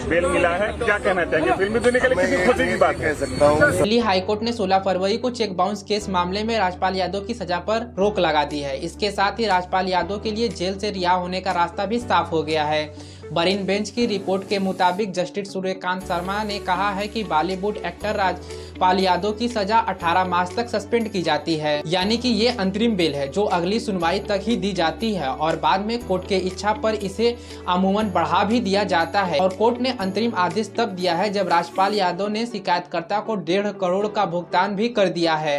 Bell मिला है, क्या कहना चाहेंगे? फिल्मी दुनिया के लिए कितनी खुशी की बात है? दिल्ली हाईकोर्ट ने 16 फरवरी को चेक बाउंस केस मामले में राजपाल यादव की सजा पर रोक लगा दी है। इसके साथ ही राजपाल यादव के लिए जेल से रिहा होने का रास्ता भी साफ हो गया है। बरीन बेंच की रिपोर्ट के मुताबिक जस्टिस सूर्यकांत शर्मा ने कहा है कि बॉलीवुड एक्टर राजपाल यादव की सजा 18 मार्च तक सस्पेंड की जाती है, यानी कि ये अंतरिम बेल है जो अगली सुनवाई तक ही दी जाती है और बाद में कोर्ट के इच्छा पर इसे अमूमन बढ़ा भी दिया जाता है। और कोर्ट ने अंतरिम आदेश तब दिया है जब राजपाल यादव ने शिकायतकर्ता को 1.5 करोड़ का भुगतान भी कर दिया है।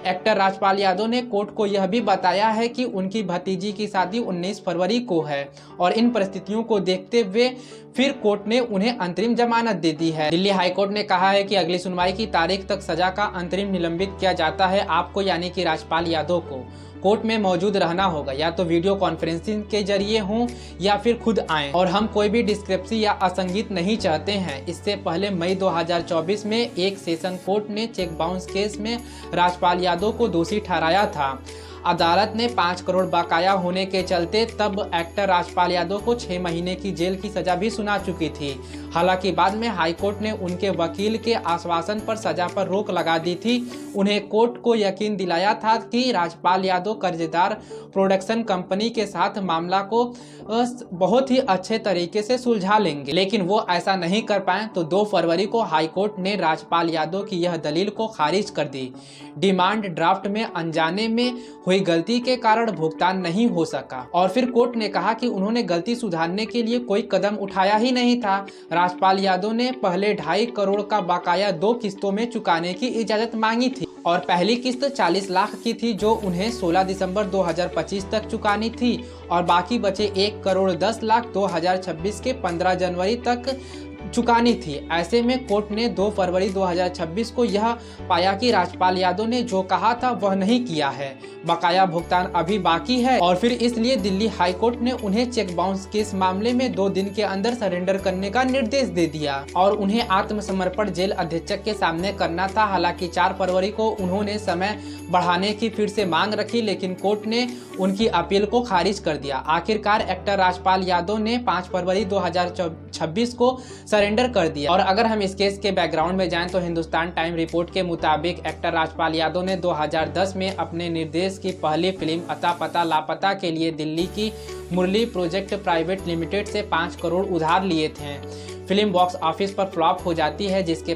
एक्टर राजपाल यादव ने कोर्ट को यह भी बताया है कि उनकी भतीजी की शादी 19 फरवरी को है और इन परिस्थितियों को देखते हुए फिर कोर्ट ने उन्हें अंतरिम जमानत दे दी है। दिल्ली हाईकोर्ट ने कहा है कि अगली सुनवाई की तारीख तक सजा का अंतरिम निलंबित किया जाता है। आपको यानी कि राजपाल यादव को कोर्ट में मौजूद रहना होगा, या तो वीडियो कॉन्फ्रेंसिंग के जरिए हो या फिर खुद आएं। और हम कोई भी डिस्क्रिप्सी या असंगत नहीं चाहते हैं। इससे पहले मई 2024 में एक सेशन कोर्ट ने चेक बाउंस केस में राजपाल यादव को दोषी ठहराया था। अदालत ने 5 करोड़ बकाया होने के चलते तब एक्टर राजपाल यादव को 6 महीने की जेल की सजा भी सुना चुकी थी। हालांकि बाद में हाईकोर्ट ने उनके वकील के आश्वासन पर सजा पर रोक लगा दी थी। उन्हें कोर्ट को यकीन दिलाया था कि राजपाल यादव कर्जदार प्रोडक्शन कंपनी के साथ मामला को बहुत ही अच्छे तरीके से सुलझा लेंगे, लेकिन वो ऐसा नहीं कर पाए। तो 2 फरवरी को हाईकोर्ट ने राजपाल यादव की यह दलील को खारिज कर दी। डिमांड ड्राफ्ट में अनजाने में हुई गलती के कारण भुगतान नहीं हो सका और फिर कोर्ट ने कहा कि उन्होंने गलती सुधारने के लिए कोई कदम उठाया ही नहीं था। राजपाल यादव ने पहले 2.5 करोड़ का बकाया 2 किस्तों में चुकाने की इजाजत मांगी थी और पहली किस्त 40 लाख की थी जो उन्हें 16 दिसंबर 2025 तक चुकानी थी और बाकी बचे 1 करोड़ 10 लाख 2026 के 15 जनवरी तक चुकानी थी। ऐसे में कोर्ट ने 2 फरवरी 2026 को यह पाया कि राजपाल यादव ने जो कहा था वह नहीं किया है, बकाया भुगतान अभी बाकी है और फिर इसलिए दिल्ली हाईकोर्ट ने उन्हें चेक बाउंस केस मामले में 2 दिन के अंदर सरेंडर करने का निर्देश दे दिया और उन्हें आत्मसमर्पण जेल अधीक्षक के सामने करना था। हालांकि 4 फरवरी को उन्होंने समय बढ़ाने की फिर से मांग रखी, लेकिन कोर्ट ने उनकी अपील को खारिज कर दिया। आखिरकार एक्टर राजपाल यादव ने 5 फरवरी 2026 को सरेंडर कर दिया। और अगर हम इस केस के बैकग्राउंड में जाएं तो हिंदुस्तान टाइम रिपोर्ट के मुताबिक एक्टर राजपाल यादव ने 2010 में अपने निर्देश की पहली फिल्म अता पता लापता के लिए दिल्ली की मुरली प्रोजेक्ट प्राइवेट लिमिटेड से 5 करोड़ उधार लिए थे। फिल्म बॉक्स ऑफिस पर फ्लॉप हो जाती है, जिसके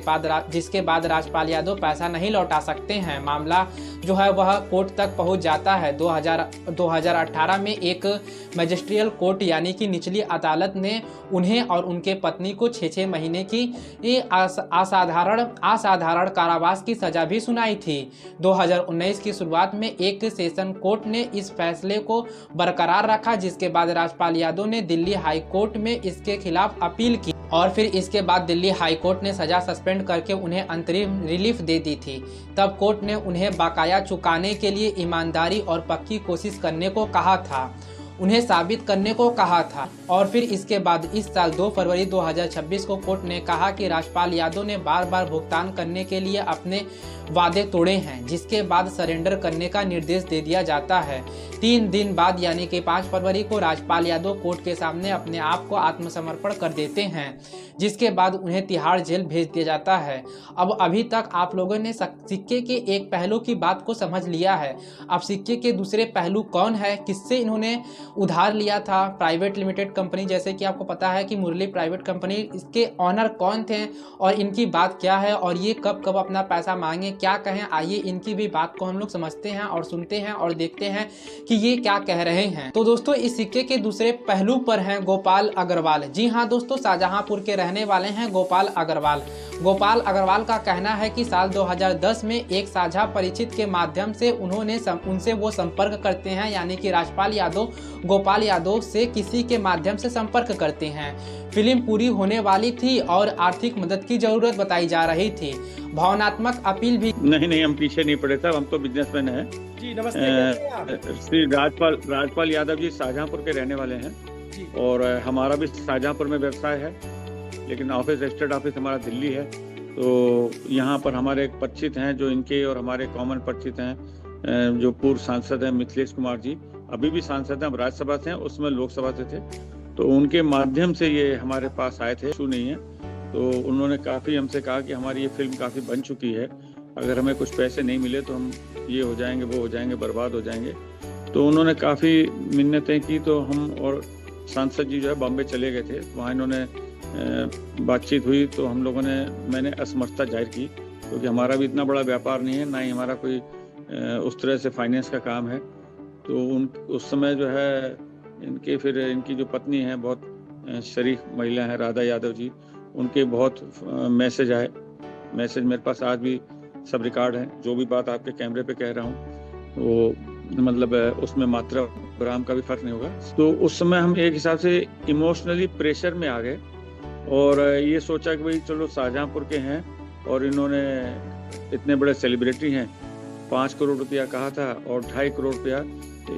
बाद राजपाल यादव पैसा नहीं लौटा सकते हैं। मामला जो है वह कोर्ट तक पहुंच जाता है। 2018 में एक मैजिस्ट्रियल कोर्ट यानी कि निचली अदालत ने उन्हें और उनके पत्नी को 6 महीने की असाधारण कारावास की सजा भी सुनाई थी। 2019 की शुरुआत में एक सेशन कोर्ट ने इस फैसले को बरकरार रखा, जिसके बाद राजपाल यादव ने दिल्ली हाई कोर्ट में इसके खिलाफ अपील की और फिर इसके बाद दिल्ली हाई कोर्ट ने सजा सस्पेंड करके उन्हें अंतरिम रिलीफ दे दी थी। तब कोर्ट ने उन्हें बकाया चुकाने के लिए ईमानदारी और पक्की कोशिश करने को कहा था, उन्हें साबित करने को कहा था। और फिर इसके बाद इस साल 2 फरवरी 2026 को कोर्ट ने कहा कि राजपाल यादव ने बार बार भुगतान करने के लिए अपने वादे तोड़े हैं, जिसके बाद सरेंडर करने का निर्देश दे दिया जाता है। 3 दिन बाद यानी कि 5 फरवरी को राजपाल यादव कोर्ट के सामने अपने आप को आत्मसमर्पण कर देते हैं, जिसके बाद उन्हें तिहाड़ जेल भेज दिया जाता है। अब अभी तक आप लोगों ने सिक्के के एक पहलू की बात को समझ लिया है। अब सिक्के के दूसरे पहलू कौन है, किससे इन्होंने उधार लिया था? प्राइवेट लिमिटेड कंपनी, जैसे कि आपको पता है कि मुरली प्राइवेट कंपनी, इसके ऑनर कौन थे और इनकी बात क्या है और ये कब कब अपना पैसा मांगे, क्या कहें। आइए इनकी भी बात को हम लोग समझते हैं और सुनते हैं और देखते हैं कि ये क्या कह रहे हैं। तो दोस्तों, इस सिक्के के दूसरे पहलू पर हैं गोपाल अग्रवाल। जी हाँ दोस्तों, शाहजहांपुर के रहने वाले हैं गोपाल अग्रवाल। गोपाल अग्रवाल का कहना है कि साल 2010 में एक साझा परिचित के माध्यम से उनसे वो संपर्क करते हैं, यानी कि राजपाल यादव गोपाल यादव से किसी के माध्यम से संपर्क करते हैं। फिल्म पूरी होने वाली थी और आर्थिक मदद की जरूरत बताई जा रही थी। भावनात्मक अपील भी नहीं, हम पीछे नहीं पड़े साहब, हम तो बिजनेसमैन हैं जी। नमस्ते। श्री राजपाल यादव जी शाहजहांपुर के रहने वाले हैं और हमारा भी शाहजहांपुर में व्यवसाय है, लेकिन ऑफिस रजिस्टर्ड ऑफिस हमारा दिल्ली है। तो यहाँ पर हमारे एक परिचित हैं जो इनके और हमारे कॉमन परिचित हैं, जो पूर्व सांसद हैं मिथिलेश कुमार जी, अभी भी सांसद हैं, अब राज्यसभा से हैं, उसमें लोकसभा से थे। तो उनके माध्यम से ये हमारे पास आए थे, इशू नहीं है। तो उन्होंने काफ़ी हमसे कहा कि हमारी ये फिल्म काफ़ी बन चुकी है, अगर हमें कुछ पैसे नहीं मिले तो हम ये हो जाएंगे, वो हो जाएंगे, बर्बाद हो जाएंगे। तो उन्होंने काफ़ी मिन्नतें की, तो हम और सांसद जी जो है बॉम्बे चले गए थे, वहाँ इन्होंने बातचीत हुई, तो हम लोगों ने मैंने असमर्थता जाहिर की, क्योंकि हमारा भी इतना बड़ा व्यापार नहीं है, ना ही हमारा कोई उस तरह से फाइनेंस का काम है। तो उस समय जो है इनकी जो पत्नी है, बहुत शरीफ महिला है, राधा यादव जी, उनके बहुत मैसेज आए। मैसेज मेरे पास आज भी सब रिकॉर्ड है, जो भी बात आपके कैमरे पे कह रहा हूँ वो मतलब उसमें मात्रा ग्राम का भी फर्क नहीं होगा। तो उस समय हम एक हिसाब से इमोशनली प्रेशर में आ गए और ये सोचा कि भाई चलो शाहजहांपुर के हैं और इन्होंने इतने बड़े सेलिब्रिटी हैं, 5 करोड़ रुपया कहा था और 2.5 करोड़ रुपया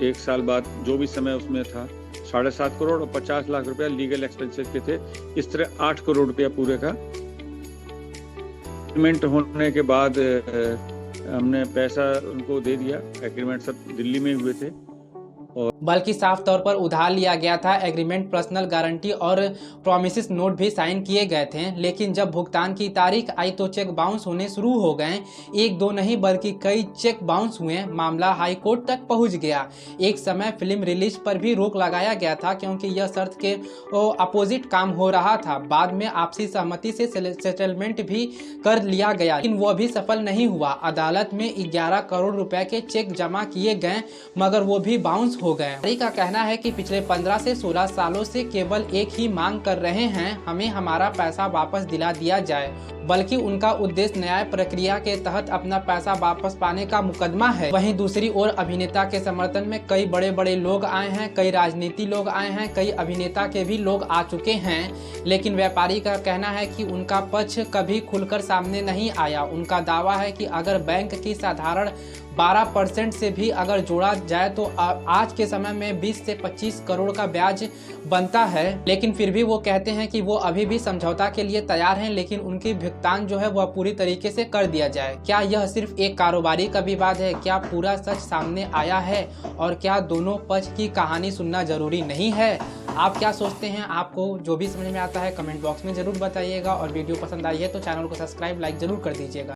एक साल बाद जो भी समय उसमें था, 7.5 करोड़ और 50 लाख रुपया लीगल एक्सपेंसेस के थे। इस तरह 8 करोड़ रुपया पूरे का एग्रीमेंट होने के बाद हमने पैसा उनको दे दिया। एग्रीमेंट सब दिल्ली में हुए थे, बल्कि साफ तौर पर उधार लिया गया था। एग्रीमेंट, पर्सनल गारंटी और प्रॉमिसेस नोट भी साइन किए गए थे, लेकिन जब भुगतान की तारीख आई तो चेक बाउंस होने शुरू हो गए। एक दो नहीं बल्कि कई चेक बाउंस हुए। मामला हाई कोर्ट तक पहुंच गया। एक समय फिल्म रिलीज पर भी रोक लगाया गया था, क्योंकि यह शर्त के अपोजिट काम हो रहा था। बाद में आपसी सहमति से सेटलमेंट भी कर लिया गया, लेकिन वह भी सफल नहीं हुआ। अदालत में 11 करोड़ रुपए के चेक जमा किए गए, मगर वो भी बाउंस हो गए। का कहना है कि पिछले 15 से 16 सालों से केवल एक ही मांग कर रहे हैं, हमें हमारा पैसा वापस दिला दिया जाए। बल्कि उनका उद्देश्य न्याय प्रक्रिया के तहत अपना पैसा वापस पाने का मुकदमा है। वहीं दूसरी ओर अभिनेता के समर्थन में कई बड़े बड़े लोग आए हैं, कई राजनीति लोग आए हैं, कई अभिनेता के भी लोग आ चुके हैं, लेकिन व्यापारी का कहना है कि उनका पक्ष कभी खुलकर सामने नहीं आया। उनका दावा है कि अगर बैंक की साधारण 12% से भी अगर जोड़ा जाए तो आज के समय में 20 से 25 करोड़ का ब्याज बनता है, लेकिन फिर भी वो कहते हैं कि वो अभी भी समझौता के लिए तैयार हैं, लेकिन उनकी भुगतान जो है वह पूरी तरीके से कर दिया जाए। क्या यह सिर्फ एक कारोबारी का विवाद है? क्या पूरा सच सामने आया है? और क्या दोनों पक्ष की कहानी सुनना जरूरी नहीं है? आप क्या सोचते हैं? आपको जो भी समझ में आता है कमेंट बॉक्स में जरूर बताइएगा, और वीडियो पसंद आई है तो चैनल को सब्सक्राइब, लाइक जरूर कर दीजिएगा।